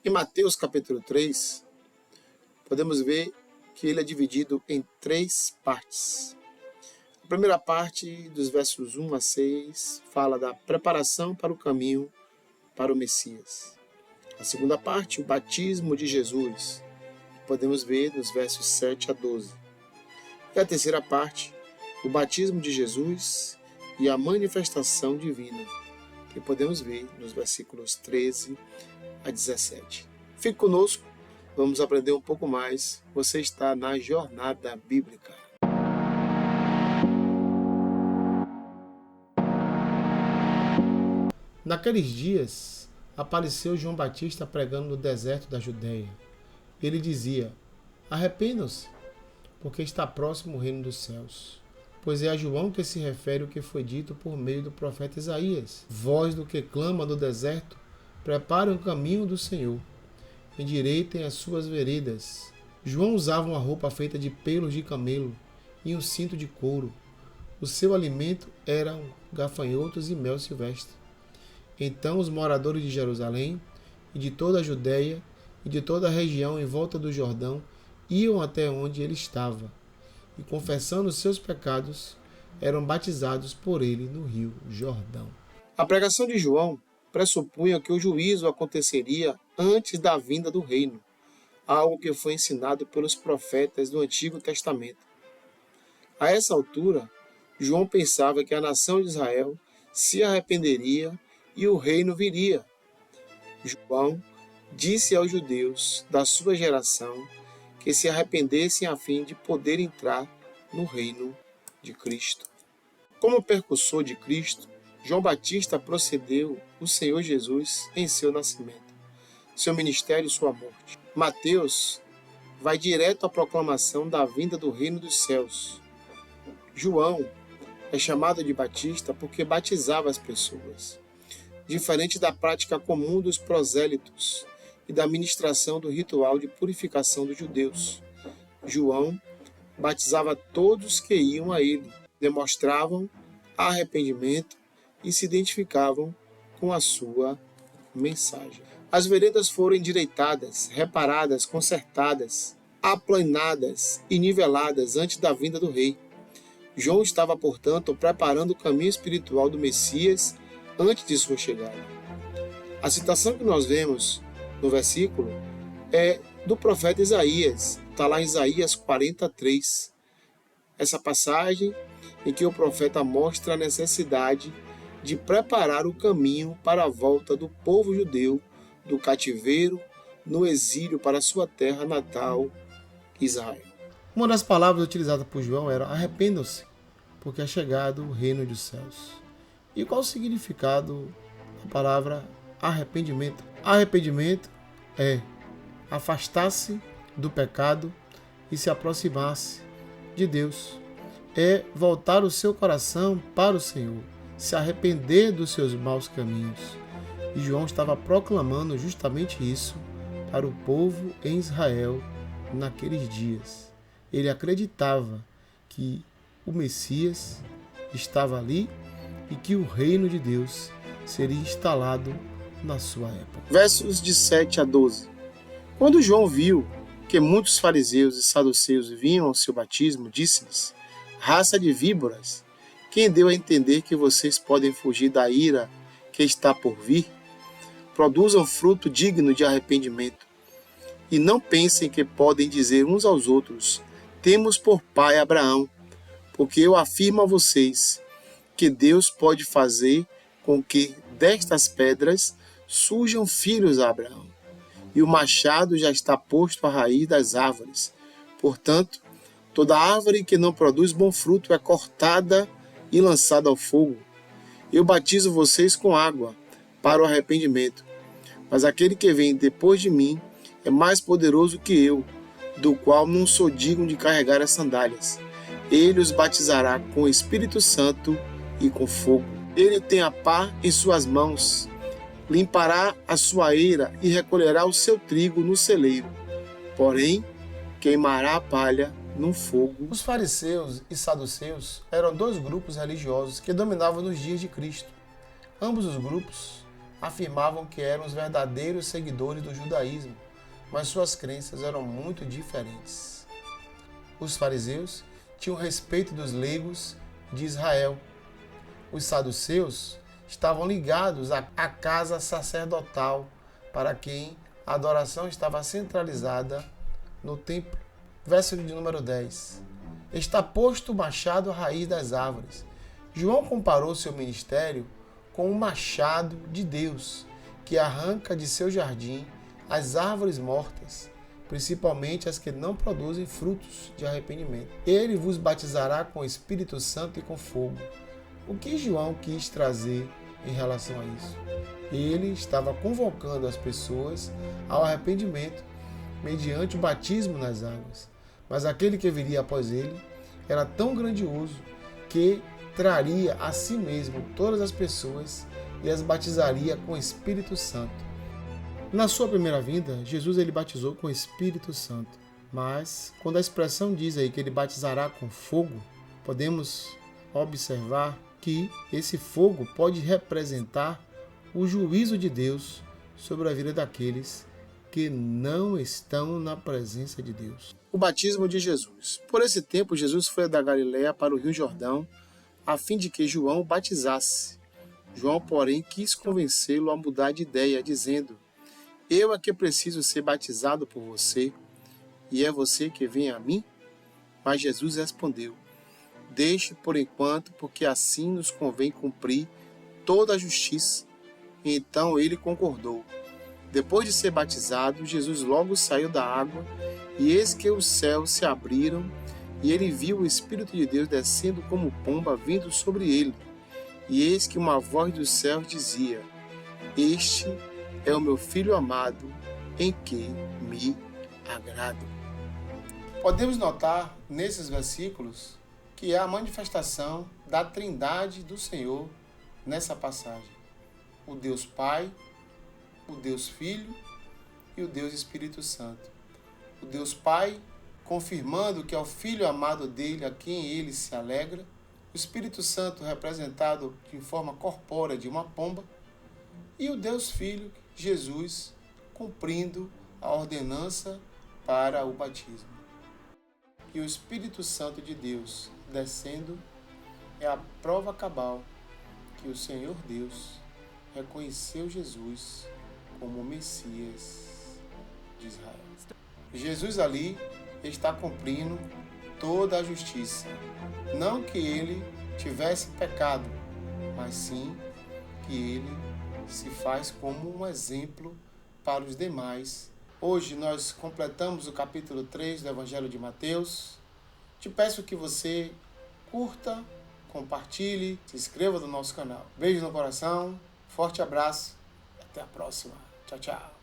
Em Mateus capítulo 3, podemos ver que ele é dividido em 3 partes. A primeira parte, dos versos 1 a 6, fala da preparação para o caminho para o Messias. A segunda parte, o batismo de Jesus, podemos ver nos versos 7 a 12. E a terceira parte, o batismo de Jesus e a manifestação divina, que podemos ver nos versículos 13 a 17. Fique conosco, vamos aprender um pouco mais. Você está na Jornada Bíblica. Naqueles dias, apareceu João Batista pregando no deserto da Judéia. Ele dizia: arrependam-se, porque está próximo o reino dos céus. Pois é a João que se refere o que foi dito por meio do profeta Isaías. Voz do que clama no deserto, preparem o caminho do Senhor, endireitem as suas veredas. João usava uma roupa feita de pelos de camelo e um cinto de couro. O seu alimento eram gafanhotos e mel silvestre. Então os moradores de Jerusalém e de toda a Judéia e de toda a região em volta do Jordão iam até onde ele estava, e confessando os seus pecados, eram batizados por ele no rio Jordão. A pregação de João pressupunha que o juízo aconteceria antes da vinda do reino, algo que foi ensinado pelos profetas do Antigo Testamento. A essa altura, João pensava que a nação de Israel se arrependeria e o reino viria. João disse aos judeus da sua geração que se arrependessem a fim de poder entrar no reino de Cristo. Como precursor de Cristo, João Batista procedeu o Senhor Jesus em seu nascimento, seu ministério e sua morte. Mateus vai direto à proclamação da vinda do reino dos céus. João é chamado de Batista porque batizava as pessoas, diferente da prática comum dos prosélitos e da ministração do ritual de purificação dos judeus. João batizava todos que iam a ele, demonstravam arrependimento e se identificavam com a sua mensagem. As veredas foram endireitadas, reparadas, consertadas, aplanadas e niveladas antes da vinda do rei. João estava, portanto, preparando o caminho espiritual do Messias antes de sua chegada. A citação que nós vemos no versículo é do profeta Isaías, está lá em Isaías 43. Essa passagem em que o profeta mostra a necessidade de preparar o caminho para a volta do povo judeu do cativeiro no exílio para sua terra natal, Israel. Uma das palavras utilizadas por João era arrependam-se, porque é chegado o reino dos céus. E qual o significado da palavra arrependimento? Arrependimento é afastar-se do pecado e se aproximar-se de Deus. É voltar o seu coração para o Senhor, se arrepender dos seus maus caminhos. E João estava proclamando justamente isso para o povo em Israel naqueles dias. Ele acreditava que o Messias estava ali e que o reino de Deus seria instalado na sua época. Versos de 7 a 12. Quando João viu que muitos fariseus e saduceus vinham ao seu batismo, disse-lhes: raça de víboras, quem deu a entender que vocês podem fugir da ira que está por vir? Produzam fruto digno de arrependimento. E não pensem que podem dizer uns aos outros: temos por pai Abraão, porque eu afirmo a vocês que Deus pode fazer com que destas pedras surjam filhos a Abraão. E o machado já está posto à raiz das árvores. Portanto, toda árvore que não produz bom fruto é cortada e lançada ao fogo. Eu batizo vocês com água para o arrependimento, mas aquele que vem depois de mim é mais poderoso que eu, do qual não sou digno de carregar as sandálias. Ele os batizará com o Espírito Santo e com fogo. Ele tem a pá em suas mãos, limpará a sua eira e recolherá o seu trigo no celeiro, porém queimará a palha no fogo. Os fariseus e saduceus eram 2 grupos religiosos que dominavam nos dias de Cristo. Ambos os grupos afirmavam que eram os verdadeiros seguidores do judaísmo, mas suas crenças eram muito diferentes. Os fariseus tinham respeito dos leigos de Israel. Os saduceus estavam ligados à casa sacerdotal, para quem a adoração estava centralizada no templo. Verso de número 10. Está posto o machado à raiz das árvores. João comparou seu ministério com o machado de Deus, que arranca de seu jardim as árvores mortas, principalmente as que não produzem frutos de arrependimento. Ele vos batizará com o Espírito Santo e com fogo. O que João quis trazer em relação a isso? Ele estava convocando as pessoas ao arrependimento mediante o batismo nas águas. Mas aquele que viria após ele era tão grandioso que traria a si mesmo todas as pessoas e as batizaria com o Espírito Santo. Na sua primeira vinda, Jesus ele batizou com o Espírito Santo. Mas, quando a expressão diz aí que ele batizará com fogo, podemos observar que esse fogo pode representar o juízo de Deus sobre a vida daqueles que não estão na presença de Deus. O batismo de Jesus. Por esse tempo, Jesus foi da Galiléia para o Rio Jordão, a fim de que João o batizasse. João, porém, quis convencê-lo a mudar de ideia, dizendo: Eu é que preciso ser batizado por você, e é você que vem a mim? Mas Jesus respondeu: Deixe por enquanto, porque assim nos convém cumprir toda a justiça. E então ele concordou. Depois de ser batizado, Jesus logo saiu da água, e eis que os céus se abriram, e ele viu o Espírito de Deus descendo como pomba vindo sobre ele. E eis que uma voz dos céus dizia: Este é o meu Filho amado, em que me agrado. Podemos notar nesses versículos que é a manifestação da Trindade do Senhor nessa passagem. O Deus Pai, o Deus Filho e o Deus Espírito Santo. O Deus Pai confirmando que é o Filho amado dele, a quem ele se alegra. O Espírito Santo representado em forma corpórea de uma pomba. E o Deus Filho, Jesus, cumprindo a ordenança para o batismo. E o Espírito Santo de Deus descendo é a prova cabal que o Senhor Deus reconheceu Jesus como o Messias de Israel. Jesus ali está cumprindo toda a justiça. Não que ele tivesse pecado, mas sim que ele se faz como um exemplo para os demais. Hoje nós completamos o capítulo 3 do Evangelho de Mateus. Te peço que você curta, compartilhe, se inscreva no nosso canal. Beijo no coração, forte abraço e até a próxima. Tchau, tchau.